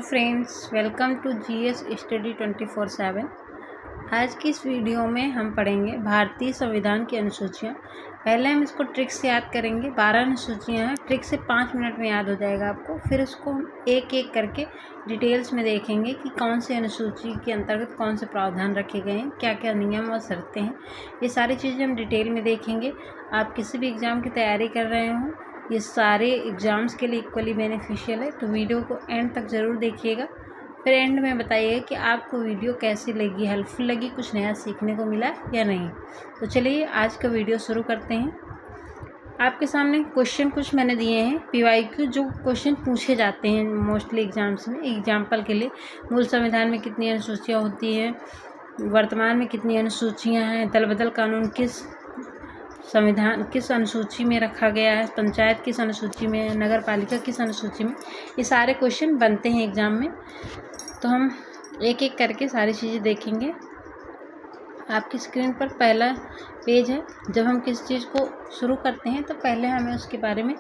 Hello friends, welcome to GS study 24/7। आज की इस वीडियो में हम पढ़ेंगे भारतीय संविधान की अनुसूचियाँ। पहले हम इसको ट्रिक से याद करेंगे। 12 अनुसूचियाँ हैं। ट्रिक से 5 मिनट में याद हो जाएगा आपको। फिर उसको हम एक एक करके डिटेल्स में देखेंगे कि कौन सी अनुसूची के अंतर्गत कौन से प्रावधान रखे गए हैं, क्या क्या नियम और शर्तें हैं। ये सारी चीज़ें हम डिटेल में देखेंगे। आप किसी भी एग्ज़ाम की तैयारी कर रहे हों, ये सारे एग्ज़ाम्स के लिए इक्वली बेनिफिशियल है, तो वीडियो को एंड तक ज़रूर देखिएगा। फिर एंड में बताइएगा कि आपको वीडियो कैसी लगी, हेल्पफुल लगी, कुछ नया सीखने को मिला या नहीं। तो चलिए आज का वीडियो शुरू करते हैं। आपके सामने क्वेश्चन कुछ मैंने दिए हैं PYQ, जो क्वेश्चन पूछे जाते हैं मोस्टली एग्ज़ाम्स में। एग्जाम्पल के लिए, मूल संविधान में कितनी अनुसूचियाँ होती हैं, वर्तमान में कितनी अनुसूचियाँ हैं, दल बदल कानून किस अनुसूची में रखा गया है, पंचायत किस अनुसूची में है, नगर पालिका किस अनुसूची में। ये सारे क्वेश्चन बनते हैं एग्ज़ाम में। तो हम एक एक करके सारी चीज़ें देखेंगे। आपकी स्क्रीन पर पहला पेज है। जब हम किसी चीज़ को शुरू करते हैं तो पहले हमें उसके बारे में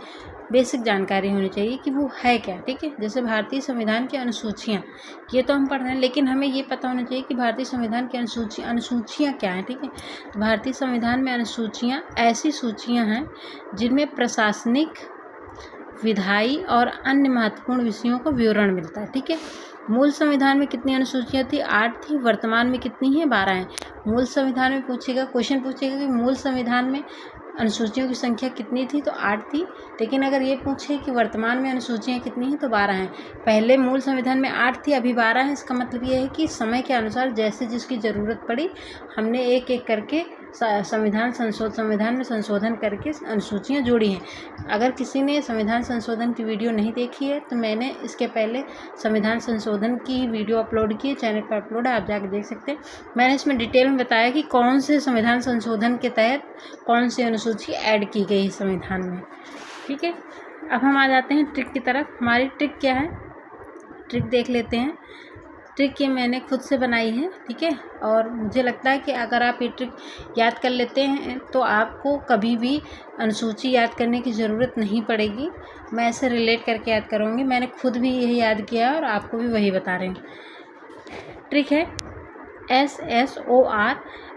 बेसिक जानकारी होनी चाहिए कि वो है क्या। ठीक है, जैसे भारतीय संविधान की अनुसूचियाँ, ये तो हम पढ़ रहे हैं, लेकिन हमें ये पता होना चाहिए कि भारतीय संविधान की अनुसूचियाँ क्या हैं। ठीक है, तो भारतीय संविधान में अनुसूचियाँ ऐसी सूचियाँ हैं जिनमें प्रशासनिक, विधायी और अन्य महत्वपूर्ण विषयों का विवरण मिलता है। ठीक है, मूल संविधान में कितनी अनुसूचियाँ थी? 8 थी। वर्तमान में कितनी है? 12 हैं। मूल संविधान में क्वेश्चन पूछेगा कि मूल संविधान में अनुसूचियों की संख्या कितनी थी, तो 8 थी। लेकिन अगर ये पूछे कि वर्तमान में अनुसूचियाँ कितनी हैं, तो 12 हैं। पहले मूल संविधान में 8 थी, अभी 12 हैं। इसका मतलब ये है कि समय के अनुसार जैसे जिसकी ज़रूरत पड़ी, हमने एक एक करके संविधान में संशोधन करके अनुसूचियाँ जोड़ी हैं। अगर किसी ने संविधान संशोधन की वीडियो नहीं देखी है, तो मैंने इसके पहले संविधान संशोधन की वीडियो अपलोड की है, चैनल पर अपलोड है, आप जाकर देख सकते हैं। मैंने इसमें डिटेल में बताया कि कौन से संविधान संशोधन के तहत कौन सी अनुसूची ऐड की गई संविधान में। ठीक है, अब हम आ जाते हैं ट्रिक की तरफ। हमारी ट्रिक क्या है, ट्रिक देख लेते हैं। ट्रिक ये मैंने खुद से बनाई है। ठीक है, और मुझे लगता है कि अगर आप ये ट्रिक याद कर लेते हैं तो आपको कभी भी अनुसूची याद करने की ज़रूरत नहीं पड़ेगी। मैं ऐसे रिलेट करके याद करूँगी। मैंने खुद भी यही याद किया और आपको भी वही बता रहे हैं। ट्रिक है SSOR,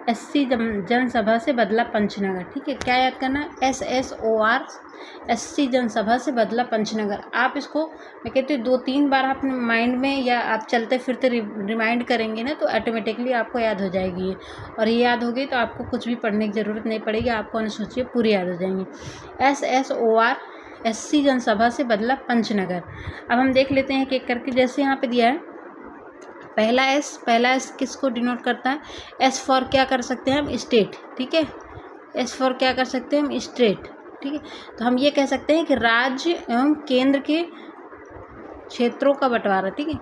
SC जनसभा से बदला पंचनगर। ठीक है, क्या याद करना है? SSOR, SC जनसभा से बदला पंचनगर। आप इसको, मैं कहती हूँ, 2-3 बार अपने माइंड में या आप चलते फिरते रिमाइंड करेंगे ना, तो ऑटोमेटिकली आपको याद हो जाएगी ये। और ये याद हो गई तो आपको कुछ भी पढ़ने की ज़रूरत नहीं पड़ेगी, आपको अनुसूचियाँ पूरी याद हो जाएंगी। SSOR, SC जनसभा से बदला पंचनगर। अब हम देख लेते हैं एक एक करके। जैसे यहाँ पे दिया है पहला एस किसको डिनोट करता है? एस फॉर क्या कर सकते हैं हम? स्टेट। ठीक है, एस फॉर क्या कर सकते हैं हम? स्टेट। ठीक है, तो हम ये कह सकते हैं कि राज्य एवं केंद्र के क्षेत्रों का बंटवारा। ठीक है,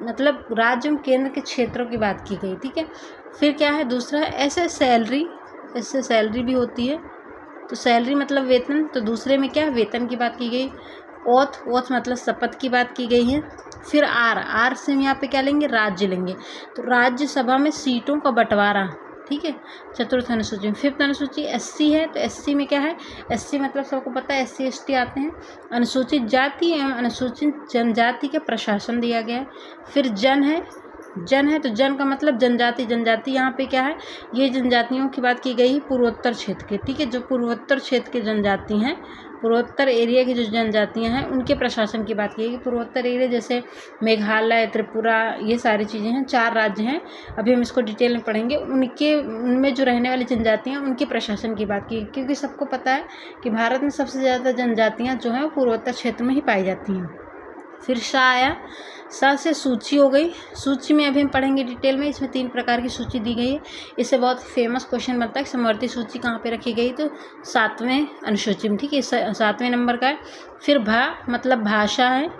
मतलब राज्य एवं केंद्र के क्षेत्रों की बात की गई। ठीक है, फिर क्या है दूसरा? ऐसे सैलरी भी होती है, तो सैलरी मतलब वेतन, तो दूसरे में क्या? वेतन की बात की गई। ओथ मतलब शपथ की बात की गई है। फिर आर से हम यहाँ पे क्या लेंगे? राज्य लेंगे, तो राज्यसभा में सीटों का बंटवारा। ठीक है, चतुर्थ अनुसूची में। फिफ्थ अनुसूची SC है, तो SC में क्या है? SC मतलब सबको पता है, SC ST आते हैं। अनुसूचित जाति एवं अनुसूचित जनजाति का प्रशासन दिया गया है। फिर जन है, तो जन का मतलब जनजाति यहाँ पे क्या है? ये जनजातियों की बात की गई है पूर्वोत्तर क्षेत्र के। ठीक है, जो पूर्वोत्तर क्षेत्र के जनजाति हैं, पूर्वोत्तर एरिया की जो जनजातियां हैं, उनके प्रशासन की बात की गई। पूर्वोत्तर एरिया जैसे मेघालय, त्रिपुरा, ये सारी चीज़ें हैं, 4 राज्य हैं। अभी हम इसको डिटेल में पढ़ेंगे। उनमें जो रहने वाली जनजातियाँ, उनके प्रशासन की बात की, क्योंकि सबको पता है कि भारत में सबसे ज़्यादा जनजातियाँ जो हैं वो पूर्वोत्तर क्षेत्र में ही पाई जाती हैं। फिर शाह आया। शाह से सूची हो गई। सूची में अभी हम पढ़ेंगे डिटेल में। इसमें 3 प्रकार की सूची दी गई है। इससे बहुत फेमस क्वेश्चन बनता है, समवर्ती सूची कहाँ पे रखी गई? तो 7वें अनुसूची में। ठीक है, 7वें नंबर का है। फिर भा मतलब भाषा है।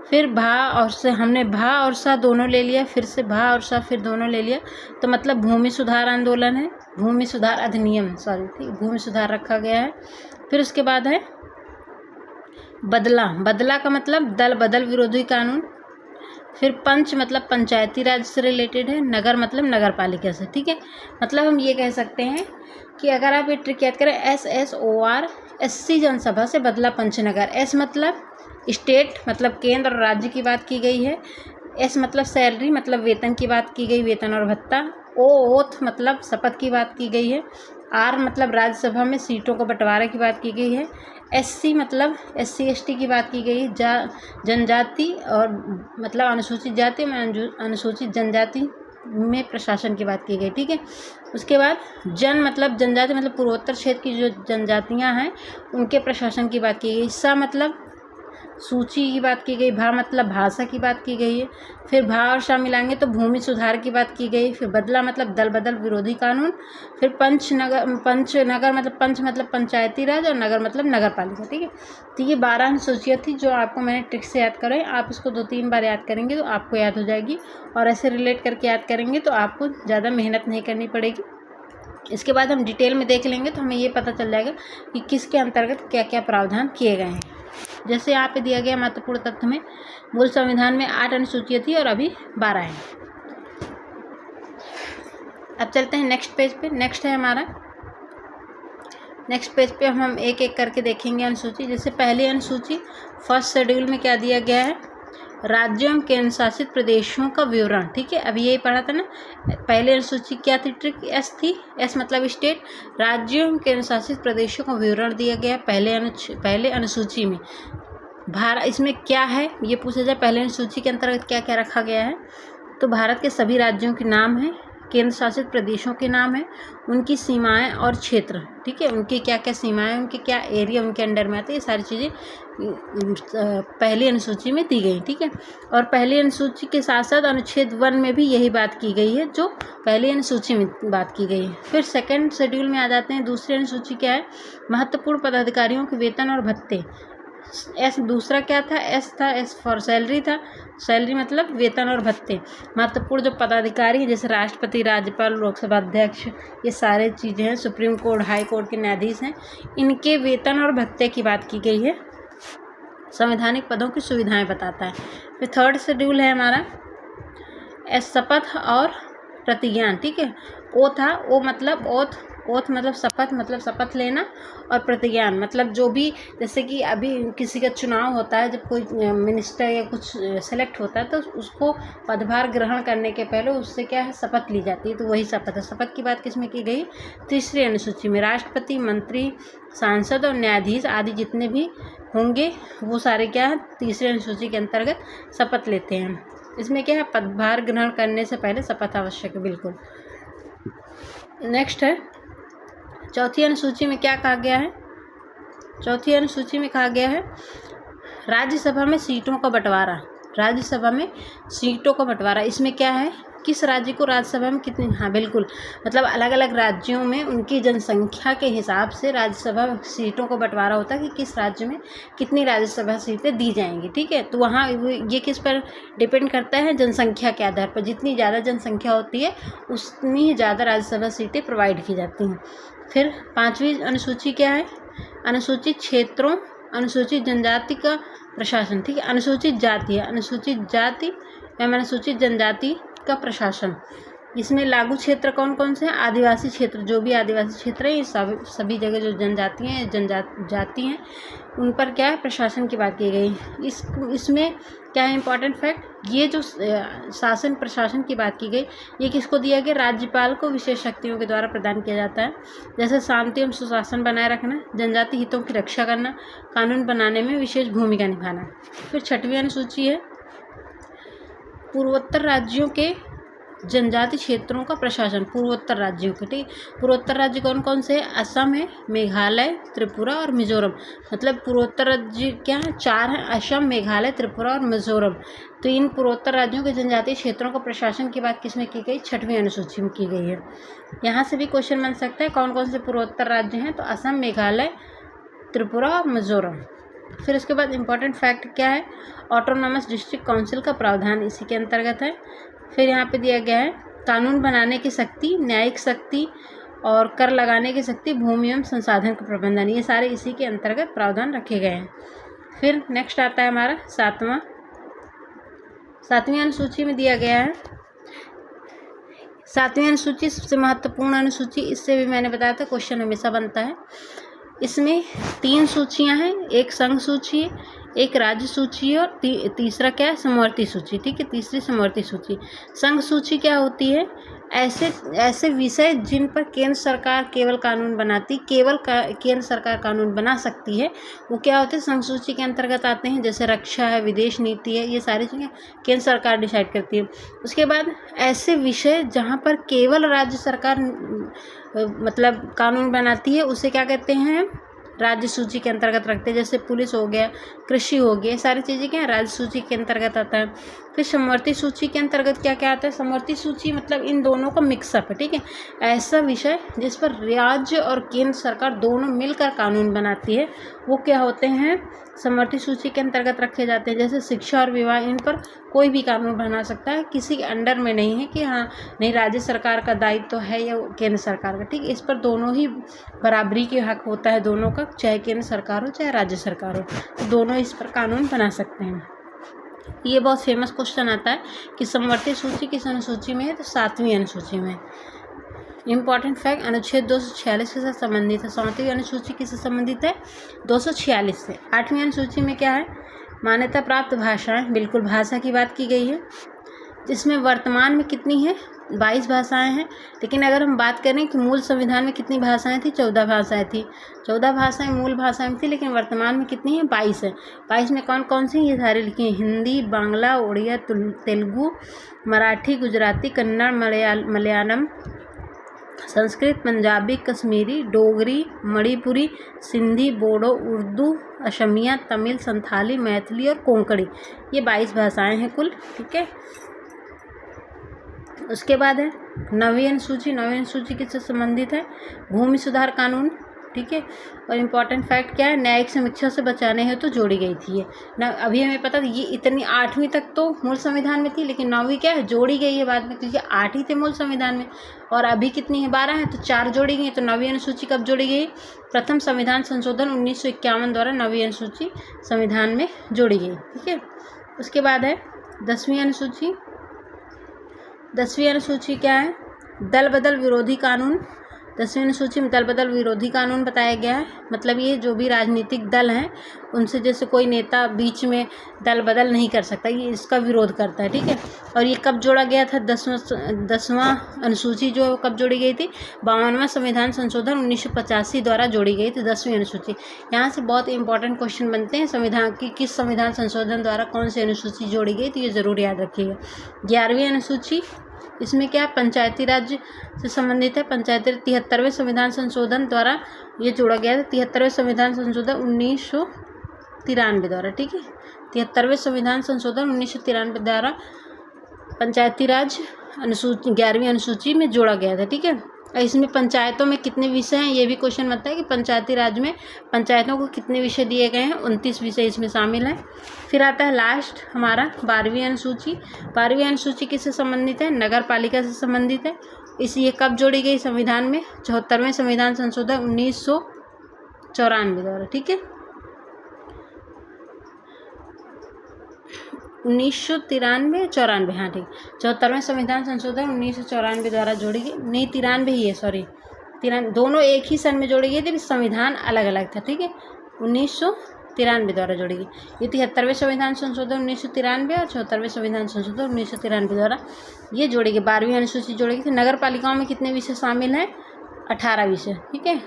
फिर भा और से हमने भा और सा दोनों ले लिया, फिर से भा और सा फिर दोनों ले लिया, तो मतलब भूमि सुधार आंदोलन है, भूमि सुधार अधिनियम, ठीक, भूमि सुधार रखा गया है। फिर उसके बाद है बदला का मतलब दल बदल विरोधी कानून। फिर पंच मतलब पंचायती राज से रिलेटेड है, नगर मतलब नगर पालिका से, ठीक है। मतलब हम ये कह सकते हैं कि अगर आप ये ट्रिक याद करें, SSOR SC जनसभा से बदला पंचनगर। S मतलब स्टेट मतलब केंद्र और राज्य की बात की गई है। S मतलब सैलरी मतलब वेतन की बात की गई, वेतन और भत्ता। ओथ मतलब शपथ की बात की गई है। R मतलब राज्यसभा में सीटों को बंटवारा की बात की गई है। SC मतलब SC ST की बात की गई, जनजाति और मतलब अनुसूचित जाति में अनुसूचित जनजाति में प्रशासन की बात की गई, ठीक है। उसके बाद जन मतलब जनजाति मतलब पूर्वोत्तर क्षेत्र की जो जनजातियां हैं उनके प्रशासन की बात की गई। सा मतलब सूची की बात की गई। भा मतलब भाषा की बात की गई है। फिर भा और शा मिलाएंगे तो भूमि सुधार की बात की गई। फिर बदला मतलब दल बदल विरोधी कानून। फिर पंचनगर मतलब पंच मतलब पंचायती राज और नगर मतलब नगर पालिका, ठीक है। तो ये 12 अनुसूचियाँ थी जो आपको मैंने ट्रिक से याद कराई। आप इसको 2-3 बार याद करेंगे तो आपको याद हो जाएगी, और ऐसे रिलेट करके याद करेंगे तो आपको ज़्यादा मेहनत नहीं करनी पड़ेगी। इसके बाद हम डिटेल में देख लेंगे तो हमें ये पता चल जाएगा कि किसके अंतर्गत क्या क्या प्रावधान किए गए हैं। जैसे यहाँ पे दिया गया महत्वपूर्ण तथ्य में मूल संविधान में 8 अनुसूचियाँ थी और अभी 12 हैं। अब चलते हैं नेक्स्ट पेज पे। नेक्स्ट है हमारा, नेक्स्ट पेज पे हम एक एक करके देखेंगे अनुसूची। जैसे पहली अनुसूची फर्स्ट शेड्यूल में क्या दिया गया है, राज्यों एवं केंद्र शासित प्रदेशों का विवरण, ठीक है। अभी यही पढ़ा था ना। पहले अनुसूची क्या थी, ट्रिक S थी। S मतलब स्टेट। राज्यों एवं केंद्र शासित प्रदेशों का विवरण दिया गया पहले अनुसूची में। भारत इसमें क्या है ये पूछा जाए, पहले अनुसूची के अंतर्गत क्या क्या रखा गया है, तो भारत के सभी राज्यों के नाम हैं, केंद्र शासित प्रदेशों के नाम हैं, उनकी सीमाएं और क्षेत्र, ठीक है। उनकी क्या क्या सीमाएं, उनके क्या एरिया उनके अंडर में आते हैं, ये सारी चीज़ें पहली अनुसूची में दी गई, ठीक है। और पहली अनुसूची के साथ साथ अनुच्छेद 1 में भी यही बात की गई है जो पहली अनुसूची में बात की गई है। फिर सेकंड शेड्यूल में आ जाते हैं। दूसरी अनुसूची क्या है, महत्वपूर्ण पदाधिकारियों के वेतन और भत्ते। S दूसरा क्या था, S था, S फॉर सैलरी था। सैलरी मतलब वेतन और भत्ते। महत्वपूर्ण जो पदाधिकारी हैं जैसे राष्ट्रपति, राज्यपाल, लोकसभा अध्यक्ष, ये सारे चीज़ें हैं, सुप्रीम कोर्ट, हाई कोर्ट के न्यायाधीश हैं, इनके वेतन और भत्ते की बात की गई है। संवैधानिक पदों की सुविधाएं बताता है। फिर थर्ड शेड्यूल है हमारा S शपथ और प्रतिज्ञान, ठीक है। ओ था, ओ मतलब ओथ मतलब शपथ मतलब शपथ लेना, और प्रतिज्ञान मतलब जो भी, जैसे कि अभी किसी का चुनाव होता है, जब कोई मिनिस्टर या कुछ सेलेक्ट होता है तो उसको पदभार ग्रहण करने के पहले उससे क्या है, शपथ ली जाती है, तो वही शपथ है। शपथ की बात किसमें की गई, तीसरी अनुसूची में। राष्ट्रपति, मंत्री, सांसद और न्यायाधीश आदि जितने भी होंगे वो सारे क्या है, तीसरी अनुसूची के अंतर्गत शपथ लेते हैं। इसमें क्या है, पदभार ग्रहण करने से पहले शपथ आवश्यक है, बिल्कुल। नेक्स्ट है चौथी अनुसूची में क्या कहा गया है, चौथी अनुसूची में कहा गया है राज्यसभा में सीटों का बंटवारा। राज्यसभा में सीटों का बंटवारा, इसमें क्या है, किस राज्य को राज्यसभा में कितनी, हाँ बिल्कुल, मतलब अलग अलग राज्यों में उनकी जनसंख्या के हिसाब से राज्यसभा सीटों को बंटवारा होता है कि किस राज्य में कितनी राज्यसभा सीटें दी जाएंगी, ठीक है। तो वहाँ ये किस पर डिपेंड करता है, जनसंख्या के आधार पर। जितनी ज़्यादा जनसंख्या होती है उतनी ही ज़्यादा राज्यसभा सीटें प्रोवाइड की जाती हैं। फिर पांचवी अनुसूची क्या है, अनुसूचित क्षेत्रों, अनुसूचित जनजाति का प्रशासन, ठीक है। अनुसूचित जाति है, अनुसूचित जाति एवं अनुसूचित जनजाति का प्रशासन। इसमें लागू क्षेत्र कौन कौन से हैं, आदिवासी क्षेत्र, जो भी आदिवासी क्षेत्र है, ये सभी जगह जो जनजाति हैं, जनजाति हैं, उन पर क्या है, प्रशासन की बात की गई। इसमें क्या है इंपॉर्टेंट फैक्ट, ये जो शासन प्रशासन की बात की गई, ये किसको दिया गया, राज्यपाल को विशेष शक्तियों के द्वारा प्रदान किया जाता है। जैसे शांति एवं सुशासन बनाए रखना, जनजाति हितों की रक्षा करना, कानून बनाने में विशेष भूमिका निभाना। फिर छठवीं अनुसूची है पूर्वोत्तर राज्यों के जनजाति क्षेत्रों का प्रशासन। पूर्वोत्तर राज्यों के, ठीक। पूर्वोत्तर राज्य कौन कौन से हैं, असम है, मेघालय, त्रिपुरा और मिजोरम। मतलब पूर्वोत्तर राज्य क्या है, 4 हैं, असम, मेघालय, त्रिपुरा और मिजोरम। तो इन पूर्वोत्तर राज्यों के जनजातीय क्षेत्रों का प्रशासन की बात किसमें की गई, छठवीं अनुसूची में की गई है। यहाँ से भी क्वेश्चन बन सकता है कौन कौन से पूर्वोत्तर राज्य हैं, तो असम, मेघालय, त्रिपुरा और मिजोरम। फिर उसके बाद इंपॉर्टेंट फैक्ट क्या है, ऑटोनॉमस डिस्ट्रिक्ट काउंसिल का प्रावधान इसी के अंतर्गत है। फिर यहाँ पे दिया गया है कानून बनाने की शक्ति, न्यायिक शक्ति और कर लगाने की शक्ति, भूमि एवं संसाधन का प्रबंधन, ये सारे इसी के अंतर्गत प्रावधान रखे गए हैं। फिर नेक्स्ट आता है हमारा 7वीं अनुसूची में दिया गया है 7वीं अनुसूची सबसे महत्वपूर्ण अनुसूची, इससे भी मैंने बताया था क्वेश्चन हमेशा बनता है। इसमें 3 सूचियां हैं, एक संघ सूची है, एक राज्य सूची है और तीसरा क्या है, समवर्ती सूची। ठीक है, तीसरी समवर्ती सूची। संघ सूची क्या होती है, ऐसे विषय जिन पर केंद्र सरकार केवल कानून बनाती, केंद्र सरकार कानून बना सकती है, वो क्या होते हैं, संघ सूची के अंतर्गत आते हैं। जैसे रक्षा है, विदेश नीति है, ये सारी चीज़ें केंद्र सरकार डिसाइड करती है। उसके बाद ऐसे विषय जहाँ पर केवल राज्य सरकार मतलब कानून बनाती है, उसे क्या कहते हैं, राज्य सूची के अंतर्गत रखते हैं। जैसे पुलिस हो गया, कृषि हो गया, सारी चीज़ें क्या है, राज्य सूची के अंतर्गत आता है। फिर समवर्ती सूची के अंतर्गत क्या क्या आता है, समवर्ती सूची मतलब इन दोनों का मिक्सअप है। ठीक है, ऐसा विषय जिस पर राज्य और केंद्र सरकार दोनों मिलकर कानून बनाती है, वो क्या होते हैं, समवर्ती सूची के अंतर्गत रखे जाते हैं। जैसे शिक्षा और विवाह, इन पर कोई भी कानून बना सकता है, किसी के अंडर में नहीं है कि हाँ नहीं राज्य सरकार का दायित्व तो है या केंद्र सरकार का। ठीक है, इस पर दोनों ही बराबरी के हक होता है दोनों का, चाहे केंद्र सरकार हो चाहे राज्य सरकार हो, तो दोनों इस पर कानून बना सकते हैं। ये बहुत फेमस क्वेश्चन आता है कि समवर्ती सूची किस अनुसूची में है, तो 7वीं अनुसूची में। इम्पॉर्टेंट फैक्ट, अनुच्छेद 246 के साथ संबंधित है। 7वीं अनुसूची किससे संबंधित है, 246 से। 8वीं अनुसूची में क्या है, मान्यता प्राप्त भाषाएं, बिल्कुल भाषा की बात की गई है, जिसमें वर्तमान में कितनी है, 22 भाषाएं हैं। लेकिन अगर हम बात करें कि मूल संविधान में कितनी भाषाएं थी, 14 भाषाएं थी। 14 भाषाएं मूल भाषा में थी, लेकिन वर्तमान में कितनी है, 22 है। 22 में कौन कौन सी, ये सारी लिखी हैं, हिंदी, बांग्ला, उड़िया, तेलुगु, मराठी, गुजराती, कन्नड़, मलयालम, संस्कृत, पंजाबी, कश्मीरी, डोगरी, मणिपुरी, सिंधी, बोडो, उर्दू, असमिया, तमिल, संथाली, मैथिली और कोंकणी। ये 22 भाषाएं हैं कुल। ठीक है, उसके बाद है 9वीं अनुसूची। 9वीं अनुसूची किससे संबंधित है, भूमि सुधार कानून। ठीक है, और इम्पॉर्टेंट फैक्ट क्या है, न्यायिक समीक्षा से बचाने हेतु जोड़ी गई थी ये ना। अभी हमें पता था ये इतनी 8वीं तक तो मूल संविधान में थी, लेकिन 9वीं क्या है, जोड़ी गई है बाद में, क्योंकि 8 ही थे मूल संविधान में और अभी कितनी है, 12 है, तो 4 जोड़ी गई। तो 9वीं अनुसूची कब जोड़ी गई, प्रथम संविधान संशोधन 1951 द्वारा 9वीं अनुसूची संविधान में जोड़ी गई। ठीक है, उसके बाद है 10वीं अनुसूची। 10वीं अनुसूची क्या है, दल बदल विरोधी कानून। 10वीं अनुसूची में दल बदल विरोधी कानून बताया गया है। मतलब ये जो भी राजनीतिक दल हैं, उनसे जैसे कोई नेता बीच में दल बदल नहीं कर सकता, ये इसका विरोध करता है। ठीक है, और ये कब जोड़ा गया था, 10वां अनुसूची जो कब जोड़ी गई थी, 52वां संविधान संशोधन 1985 द्वारा जोड़ी गई थी 10वीं अनुसूची। यहाँ से बहुत इंपॉर्टेंट क्वेश्चन बनते हैं संविधान की, किस संविधान संशोधन द्वारा कौन सी अनुसूची जोड़ी गई, तो ये ज़रूर याद रखिएगा। 11वीं अनुसूची, इसमें क्या पंचायती राज से संबंधित है। पंचायती 73वें संविधान संशोधन द्वारा ये जोड़ा गया था, 73वें संविधान संशोधन 1993 द्वारा। ठीक है, 73वें संविधान संशोधन 1993 द्वारा पंचायती राज अनुसूची 11वीं अनुसूची में जोड़ा गया था। ठीक है, इसमें पंचायतों में कितने विषय हैं, ये भी क्वेश्चन बनता है कि पंचायती राज में पंचायतों को कितने विषय दिए गए हैं, 29 विषय इसमें शामिल हैं। फिर आता है लास्ट हमारा 12वीं अनुसूची। 12वीं अनुसूची किससे संबंधित है, नगर पालिका से संबंधित है। ये कब जोड़ी गई संविधान में, 74वें संविधान संशोधन 1994 द्वारा। ठीक है, 1993-94, हाँ ठीक, 74वें संविधान संशोधन 1994 द्वारा जोड़ी गई, नहीं 93 ही है, सॉरी 93, दोनों एक ही सन में जोड़ी गई थी, संविधान अलग अलग था। ठीक है, 1993 द्वारा जोड़ी गई। ये 73वें संविधान संशोधन 1993 और 74वें संविधान संशोधन 1993 द्वारा ये जोड़ी गई। 12वीं अनुसूची जोड़ी गई थी। नगर पालिकाओं में कितने विषय शामिल हैं, 18 विषय। ठीक है,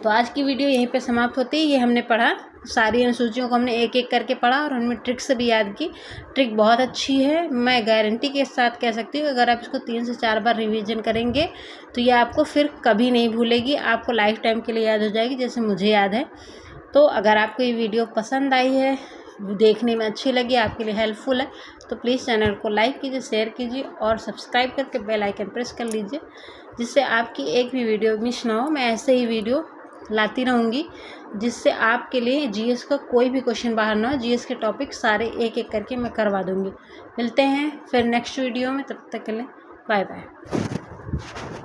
तो आज की वीडियो यहीं पे समाप्त होती है। ये हमने पढ़ा, सारी अनुसूचियों को हमने एक एक करके पढ़ा और हमने ट्रिक से भी याद की। ट्रिक बहुत अच्छी है, मैं गारंटी के साथ कह सकती हूँ, अगर आप इसको 3 से 4 बार रिवीजन करेंगे तो ये आपको फिर कभी नहीं भूलेगी, आपको लाइफ टाइम के लिए याद हो जाएगी, जैसे मुझे याद है। तो अगर आपको ये वीडियो पसंद आई है, देखने में अच्छी लगी, आपके लिए हेल्पफुल है, तो प्लीज़ चैनल को लाइक कीजिए, शेयर कीजिए और सब्सक्राइब करके बेल आइकन प्रेस कर लीजिए, जिससे आपकी एक भी वीडियो मिस ना हो। मैं ऐसे ही वीडियो लाती रहूँगी, जिससे आपके लिए जीएस का कोई भी क्वेश्चन बाहर ना हो। जीएस के टॉपिक सारे एक एक करके मैं करवा दूँगी। मिलते हैं फिर नेक्स्ट वीडियो में, तब तक के लिए बाय बाय।